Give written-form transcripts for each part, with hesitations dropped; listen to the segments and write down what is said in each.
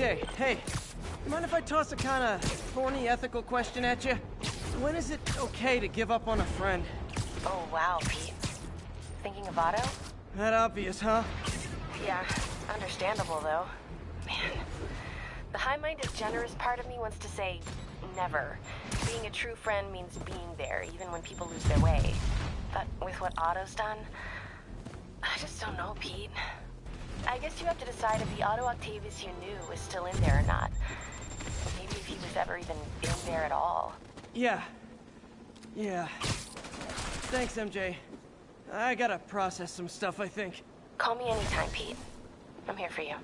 MJ, hey. You mind if I toss a kinda thorny ethical question at you? When is it okay to give up on a friend? Oh, wow, Pete. Thinking of Otto? That obvious, huh? Yeah, understandable, though. Man, the high-minded, generous part of me wants to say never. Being a true friend means being there, even when people lose their way. But with what Otto's done, I just don't know, Pete. I guess you have to decide if the Otto Octavius you knew is still in there or not. Maybe if he was ever even in there at all. Yeah. Thanks, MJ. I gotta process some stuff, I think. Call me anytime, Pete. I'm here for you.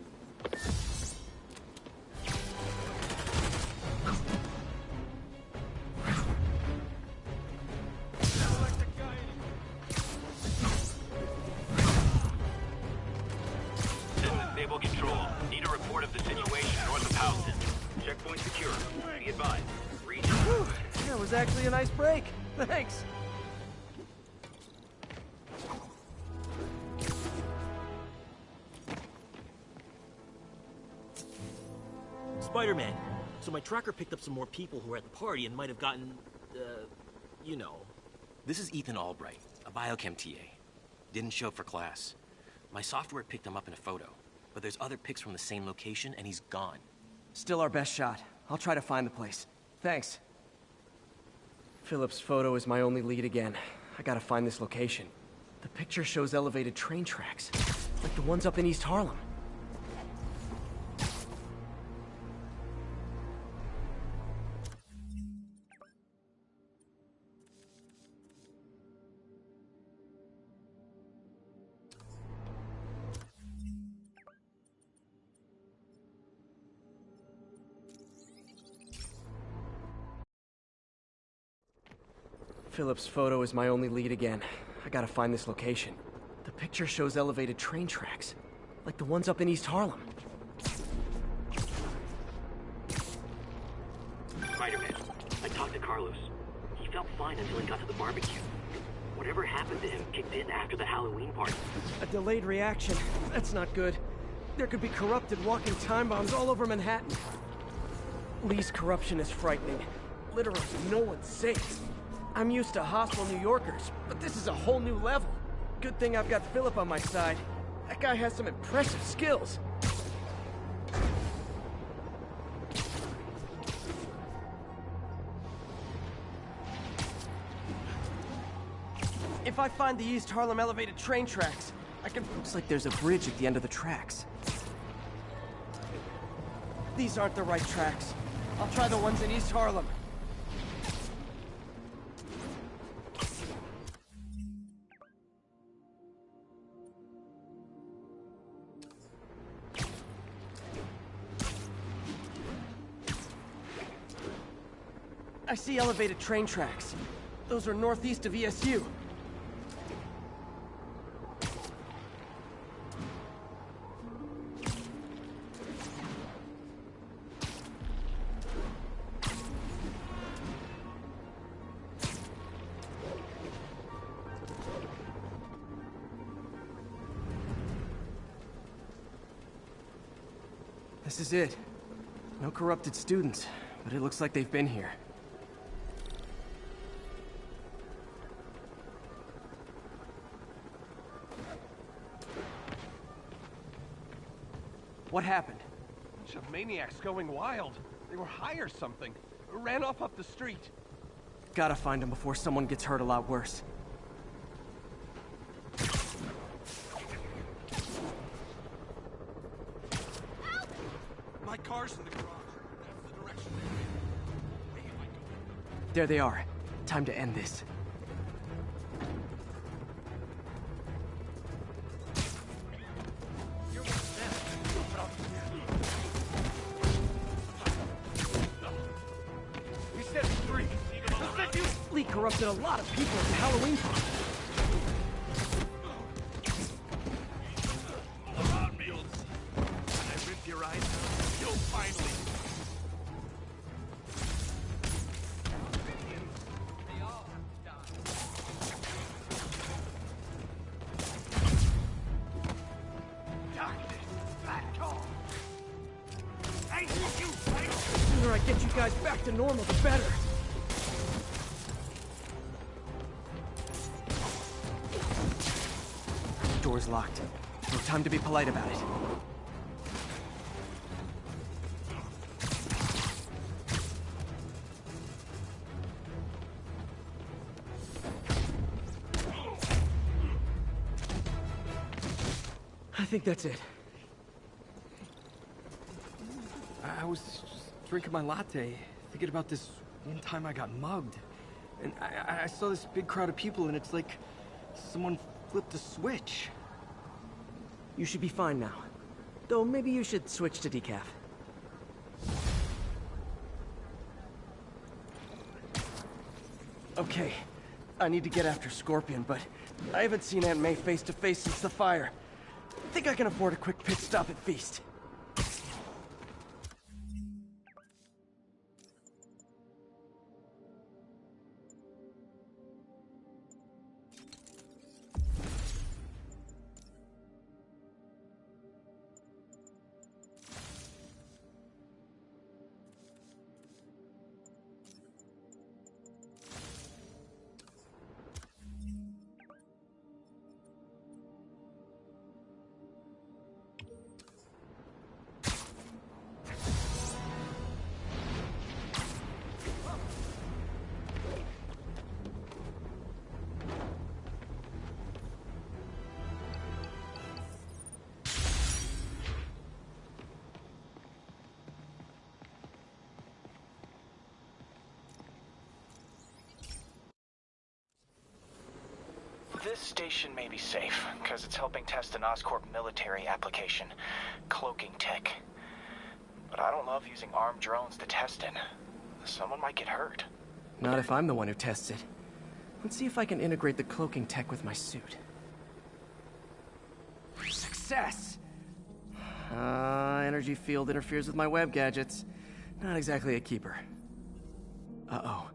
Sable Control. Need a report of the situation north of Houston. Checkpoint secure. Be advised. Reach. Whew, that was actually a nice break. Thanks. Spider-Man. So my tracker picked up some more people who were at the party and might have gotten, you know. This is Ethan Albright, a biochem TA. Didn't show up for class. My software picked him up in a photo, but there's other pics from the same location and he's gone. Still our best shot. I'll try to find the place. Thanks. Philip's photo is my only lead again. I gotta find this location. The picture shows elevated train tracks, like the ones up in East Harlem. Philip's photo is my only lead again. I gotta find this location. The picture shows elevated train tracks, like the ones up in East Harlem. Spider-Man, I talked to Carlos. He felt fine until he got to the barbecue. Whatever happened to him kicked in after the Halloween party. A delayed reaction. That's not good. There could be corrupted walking time bombs all over Manhattan. Lee's corruption is frightening. Literally, no one's safe. I'm used to hostile New Yorkers, but this is a whole new level. Good thing I've got Philip on my side. That guy has some impressive skills. If I find the East Harlem elevated train tracks, I can... Looks like there's a bridge at the end of the tracks. These aren't the right tracks. I'll try the ones in East Harlem. I see elevated train tracks. Those are northeast of ESU. This is it. No corrupted students, but it looks like they've been here. What happened? Bunch of maniacs going wild. They were high or something. Ran off up the street. Gotta find them before someone gets hurt a lot worse. My car's in the garage. That's the direction they're in. There they are. Time to end this. Lee corrupted a lot of people at the Halloween party. Around me, old son. When I rip your eyes out, you'll finally... They all have to die. Darkness, back off. get you guys back to normal, the better. Door's locked. No time to be polite about it. I think that's it. I was just drinking my latte, thinking about this one time I got mugged. And I saw this big crowd of people, and it's like someone flipped a switch. You should be fine now. Though maybe you should switch to decaf. Okay, I need to get after Scorpion, but I haven't seen Aunt May face to face since the fire. Think I can afford a quick pit stop at F.E.A.S.T. This station may be safe, because it's helping test an Oscorp military application, cloaking tech. But I don't love using armed drones to test in. Someone might get hurt. Not if I'm the one who tests it. Let's see if I can integrate the cloaking tech with my suit. Success! Energy field interferes with my web gadgets. Not exactly a keeper. Uh-oh.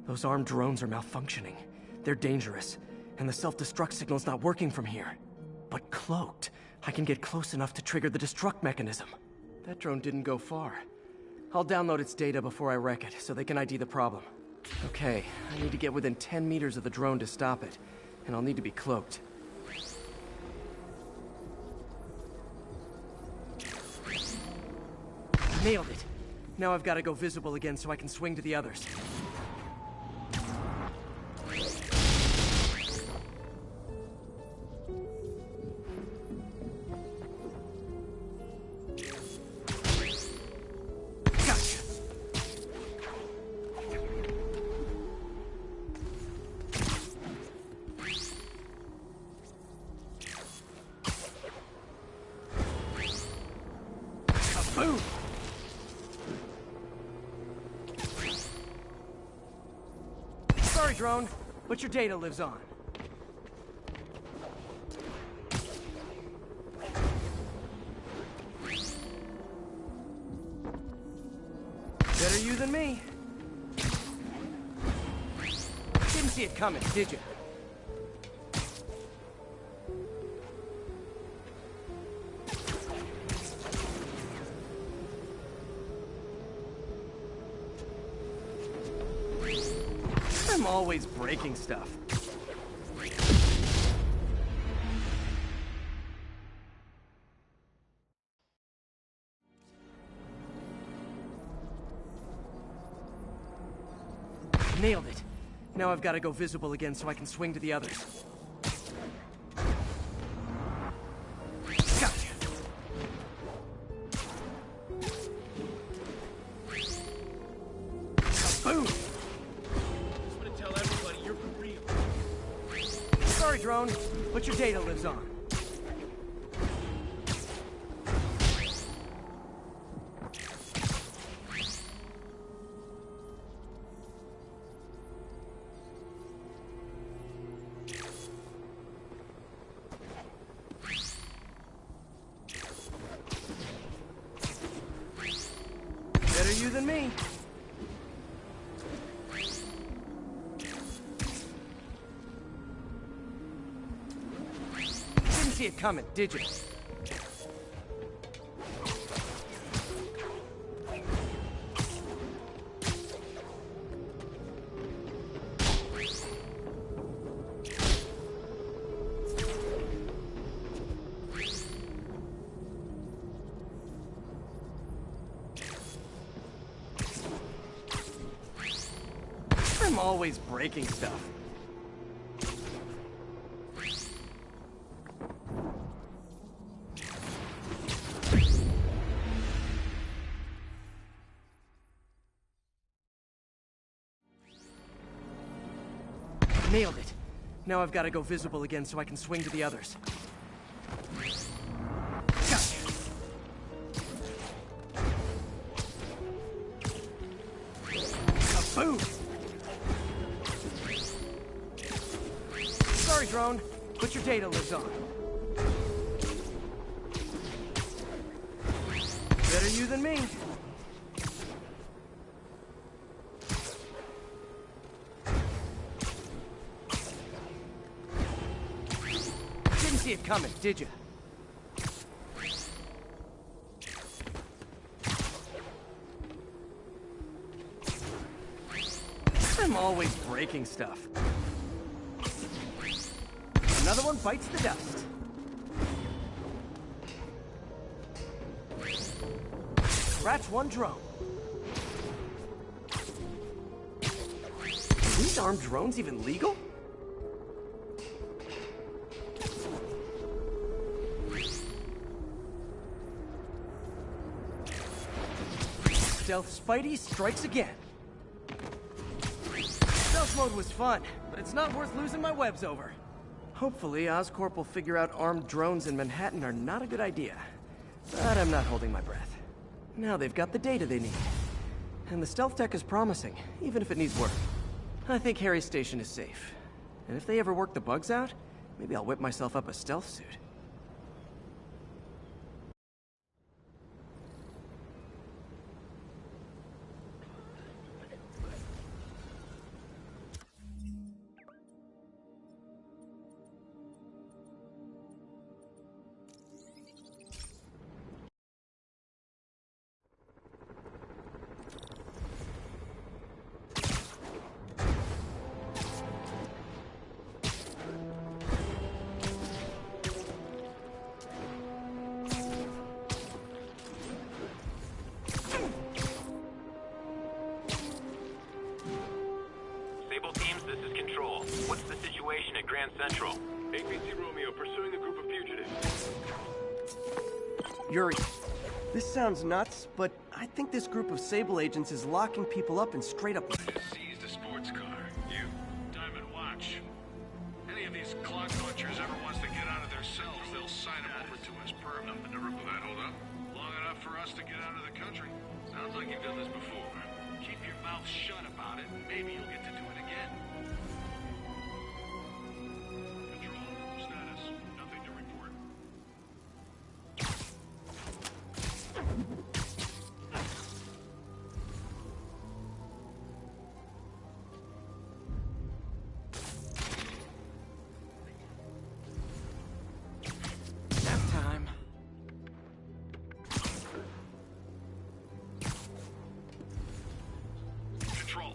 Those armed drones are malfunctioning. They're dangerous. And the self-destruct signal's not working from here. But cloaked, I can get close enough to trigger the destruct mechanism. That drone didn't go far. I'll download its data before I wreck it, so they can ID the problem. Okay, I need to get within 10 meters of the drone to stop it. And I'll need to be cloaked. Nailed it! Now I've got to go visible again so I can swing to the others. Boom! Sorry, drone, but your data lives on. Better you than me. Didn't see it coming, did you? I'm always breaking stuff. Nailed it. Now I've got to go visible again so I can swing to the others. Gotcha. Boom! Sorry, drone, but your data lives on. Better you than me. See it coming, did you? I'm always breaking stuff. Nailed it. Now I've got to go visible again so I can swing to the others. Gotcha. A boom! Sorry, drone, but your data lives on. Better you than me. Didn't see it coming, did you? I'm always breaking stuff. Another one bites the dust. Scratch one drone. Are these armed drones even legal? Stealth Spidey strikes again. Stealth mode was fun, but it's not worth losing my webs over. Hopefully, Oscorp will figure out armed drones in Manhattan are not a good idea. But I'm not holding my breath. Now they've got the data they need. And the stealth tech is promising, even if it needs work. I think Harry's station is safe. And if they ever work the bugs out, maybe I'll whip myself up a stealth suit. Sable teams, this is Control. What's the situation at Grand Central? APC Romeo pursuing a group of fugitives. Yuri, this sounds nuts, but I think this group of Sable agents is locking people up in straight-up... Seized a sports car. You, Diamond Watch. Any of these clock punchers ever wants to get out of their cells, they'll sign them over to us permanent. Never will that hold up? Long enough for us to get out of the country. Sounds like you've done this before. Keep your mouth shut about it, and maybe you'll get to do it again. Control, status, nothing to report. Nap time. Control.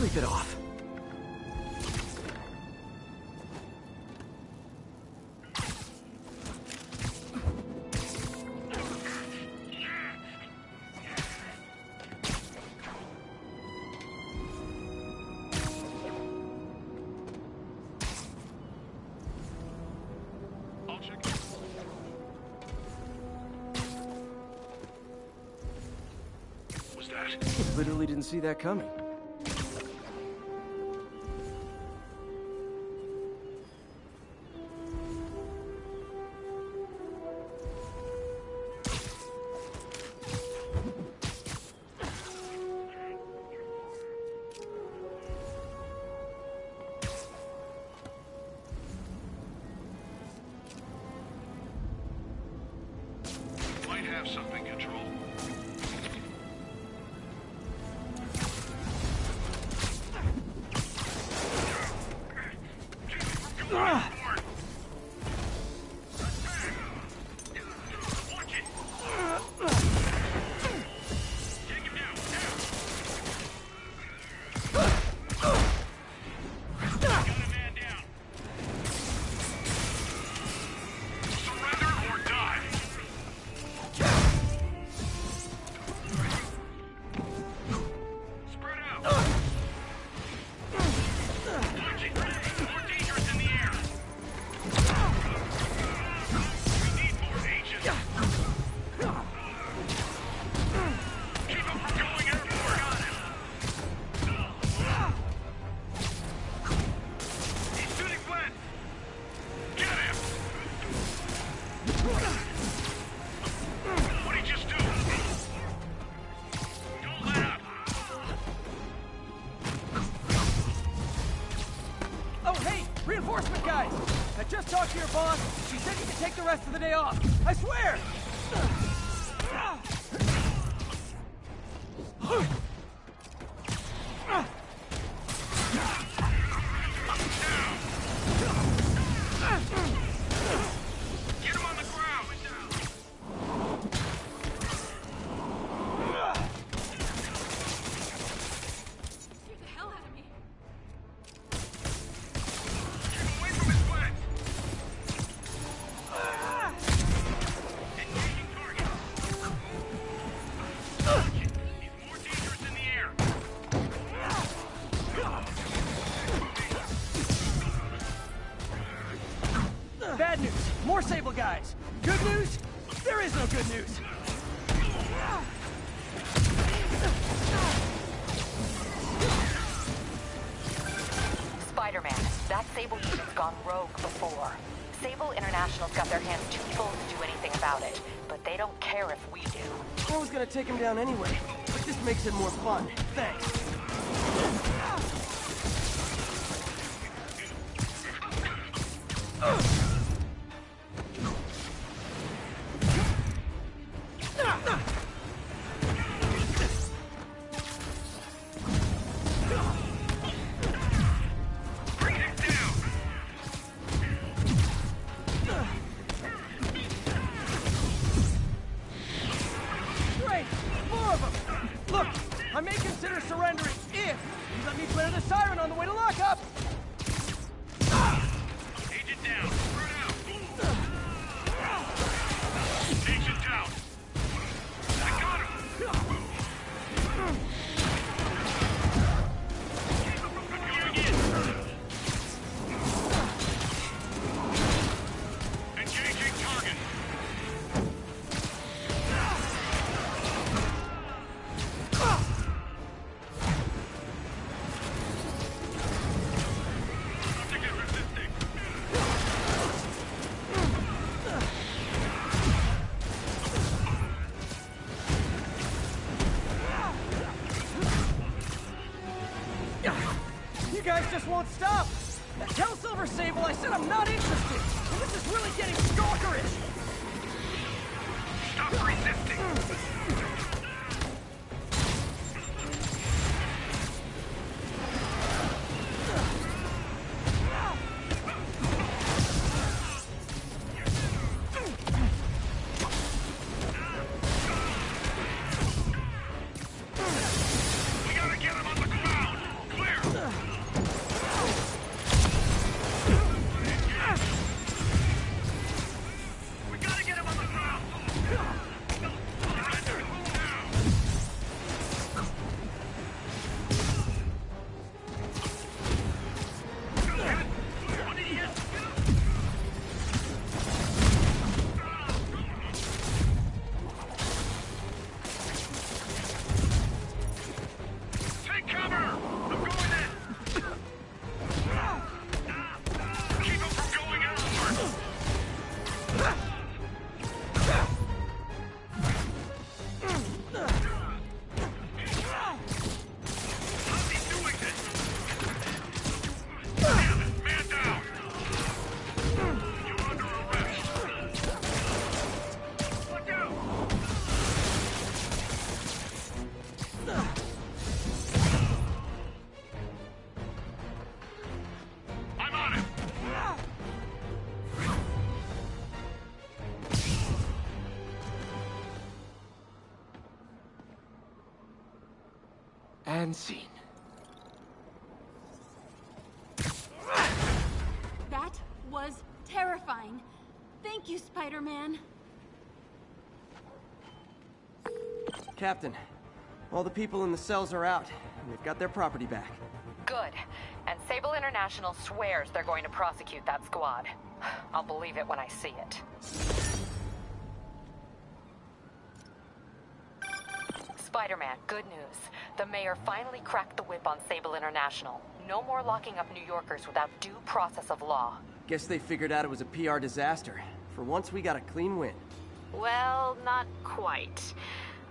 Sleep it off. I'll check. Was that? Literally didn't see that coming. Might have something, Control. Guys, I just talked to your boss. She said you can take the rest of the day off. I swear! Get him on the ground! Scared the hell out of me. Keep away from his legs! Engaging target! He's more dangerous in the air! Bad news. More Sable guys. Good news? There is no good news. Spider-Man, that Sable unit's gone rogue before. Sable International's got their hands too full to do anything about it, but they don't care if we do. I was gonna take him down anyway, but this makes it more fun. Thanks. Bring him down! Great! More of them! Look, I may consider surrendering if you let me clear the siren on the way to lockup! Agent down! Spread out! Agent down! I got him! Going in! Engaging target! Subject is resisting! You guys just won't stop! Tell Silver Sable I said I'm not interested! And this is really getting stalkerish! Stop resisting! We gotta get him on the ground! Clear! We gotta get him on the ground! Surrender! Now! One idiot! Take cover! I'm going in! Keep him from going outward! How's he doing this? Damn it! Man down! You're under arrest! Look out! I'm on him! And scene. That was terrifying. Thank you, Spider-Man. Captain, all the people in the cells are out, and they've got their property back. Good. And Sable International swears they're going to prosecute that squad. I'll believe it when I see it. Spider-Man, good news. The mayor finally cracked the whip on Sable International. No more locking up New Yorkers without due process of law. Guess they figured out it was a PR disaster. For once, we got a clean win. Well, not quite.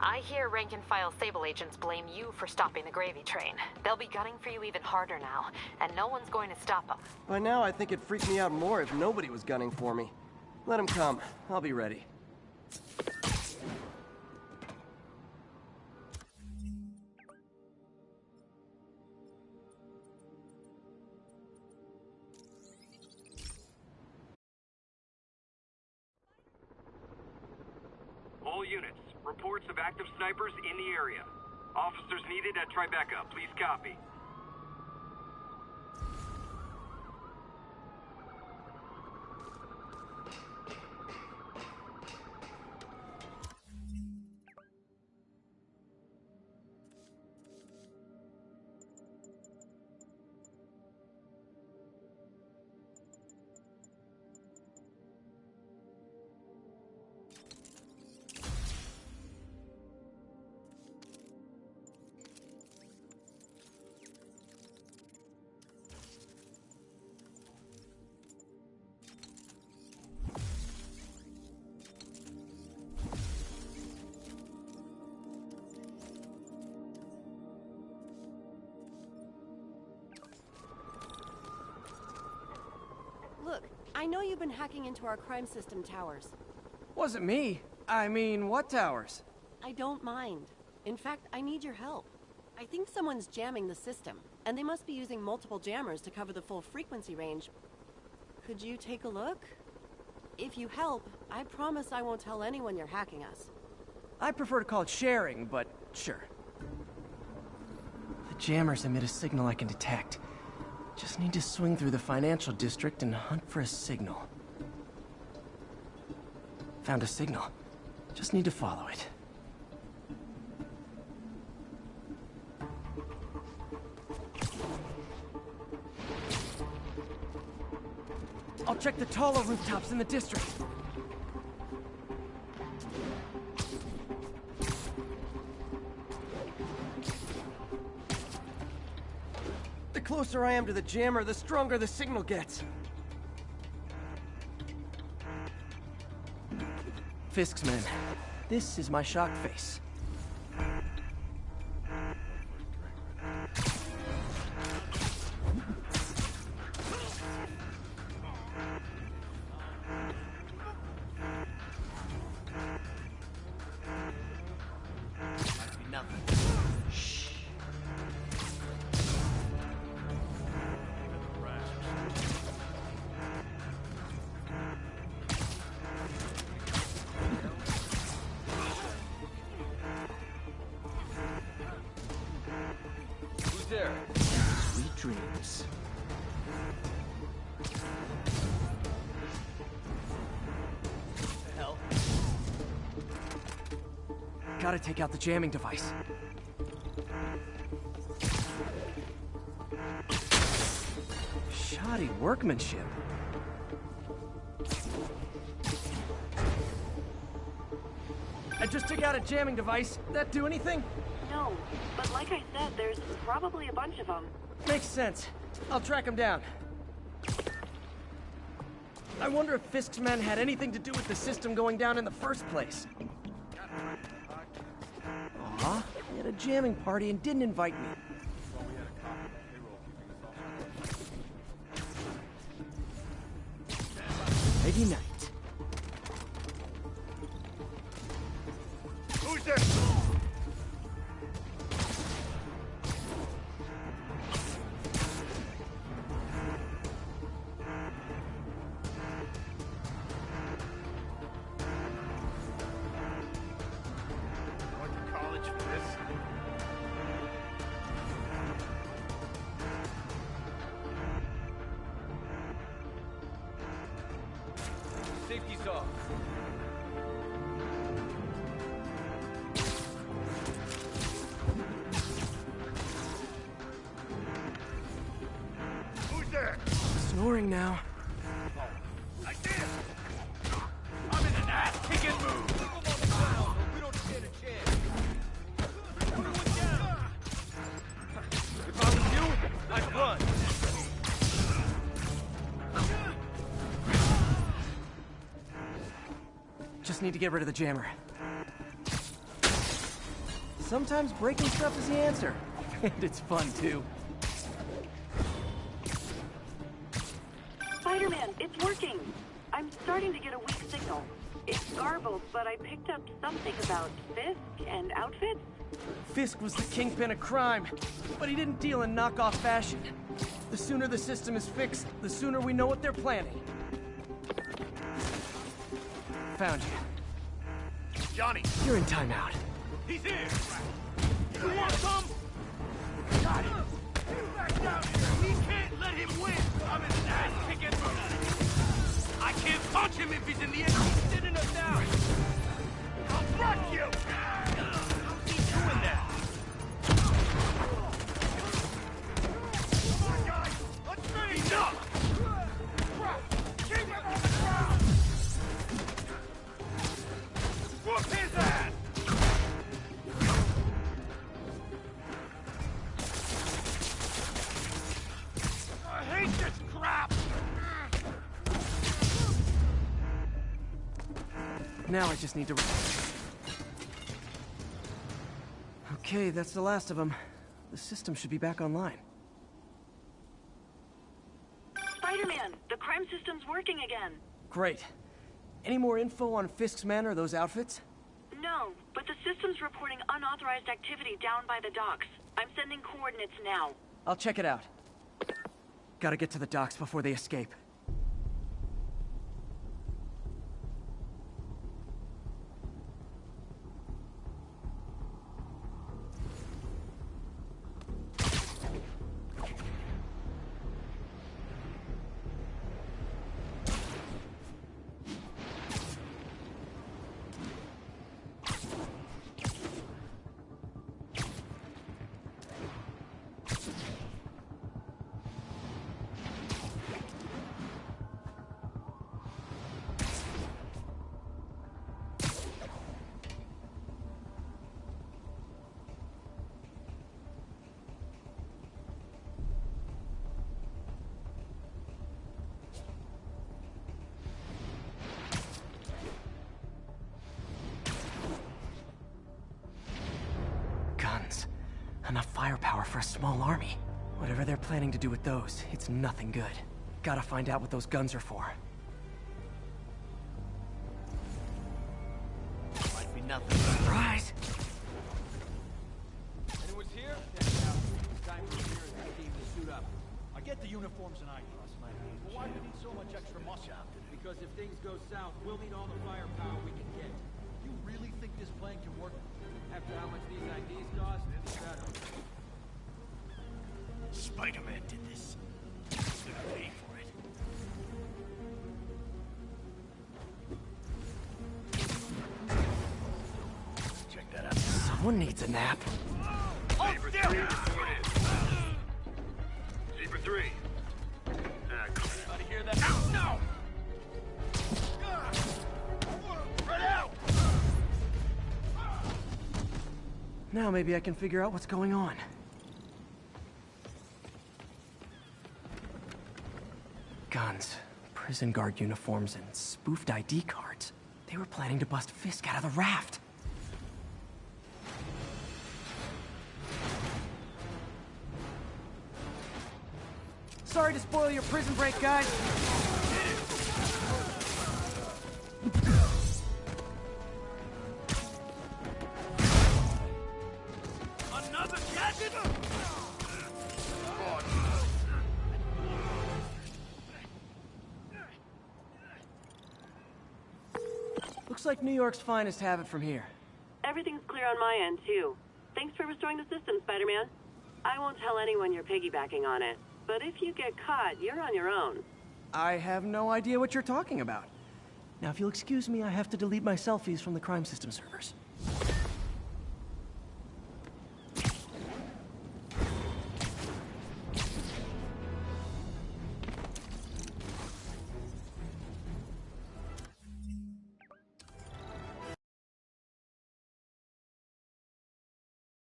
I hear rank-and-file Sable agents blame you for stopping the gravy train. They'll be gunning for you even harder now, and no one's going to stop them. By now, I think it'd freak me out more if nobody was gunning for me. Let them come. I'll be ready. All units, reports of active snipers in the area. Officers needed at Tribeca. Please copy. Look, I know you've been hacking into our crime system towers. Wasn't me. I mean, what towers? I don't mind. In fact, I need your help. I think someone's jamming the system, and they must be using multiple jammers to cover the full frequency range. Could you take a look? If you help, I promise I won't tell anyone you're hacking us. I prefer to call it sharing, but sure. The jammers emit a signal I can detect. Just need to swing through the financial district and hunt for a signal. Found a signal. Just need to follow it. I'll check the taller rooftops in the district. The closer I am to the jammer, the stronger the signal gets. Fisk's men. This is my shock face. There. Sweet dreams. The hell? Gotta take out the jamming device. Shoddy workmanship. I just took out a jamming device. That do anything? No, but like I said, there's probably a bunch of them. Makes sense. I'll track him down. I wonder if Fisk's men had anything to do with the system going down in the first place. Aw, he had a jamming party and didn't invite me. Maybe night. Who's there? Safety's off. Who's there? Snoring now. I did! I'm in an ass-kicking mood! We don't stand a chance. If I was you, I'd run. Just need to get rid of the jammer. Sometimes breaking stuff is the answer. And it's fun, too. Spider-Man, it's working! I'm starting to get a weak signal. It's garbled, but I picked up something about Fisk and outfits. Fisk was the kingpin of crime, but he didn't deal in knockoff fashion. The sooner the system is fixed, the sooner we know what they're planning. Found you. Johnny! You're in timeout. He's here! You want some? Got him! Back down here! We can't let him win! I'm in an ass kicking! I can't punch him if he's in the air! He's sitting us down! I'll wreck you! How's he doing that? Come on, guys! Let's finish up! Keep him on the ground! Whoop his ass! I hate this crap! Now I just need to... Okay, that's the last of them. The system should be back online. Spider-Man, the crime system's working again. Great. Any more info on Fisk's men or those outfits? No, but the system's reporting unauthorized activity down by the docks. I'm sending coordinates now. I'll check it out. Gotta get to the docks before they escape. Enough firepower for a small army. Whatever they're planning to do with those, it's nothing good. Gotta find out what those guns are for. Might be nothing. Surprise! Anyone's here? It's time for you and the team to suit up. I get the uniforms and I trust my men. But why do we need so much extra muscle? Because if things go south, we'll need all the firepower we can get. You really think this plan can work? After how much these IDs cost, it's better. Spider-Man did this. He's gonna pay for it. Check that out. Someone needs a nap. Saber 3 reported. Saber 3. Anybody hear that? No! Spread out! Now maybe I can figure out what's going on. Guns, prison guard uniforms, and spoofed ID cards. They were planning to bust Fisk out of the raft. Sorry to spoil your prison break, guys. Another gadget? Looks like New York's finest have it from here. Everything's clear on my end, too. Thanks for restoring the system, Spider-Man. I won't tell anyone you're piggybacking on it, but if you get caught, you're on your own. I have no idea what you're talking about. Now, if you'll excuse me, I have to delete my selfies from the crime system servers.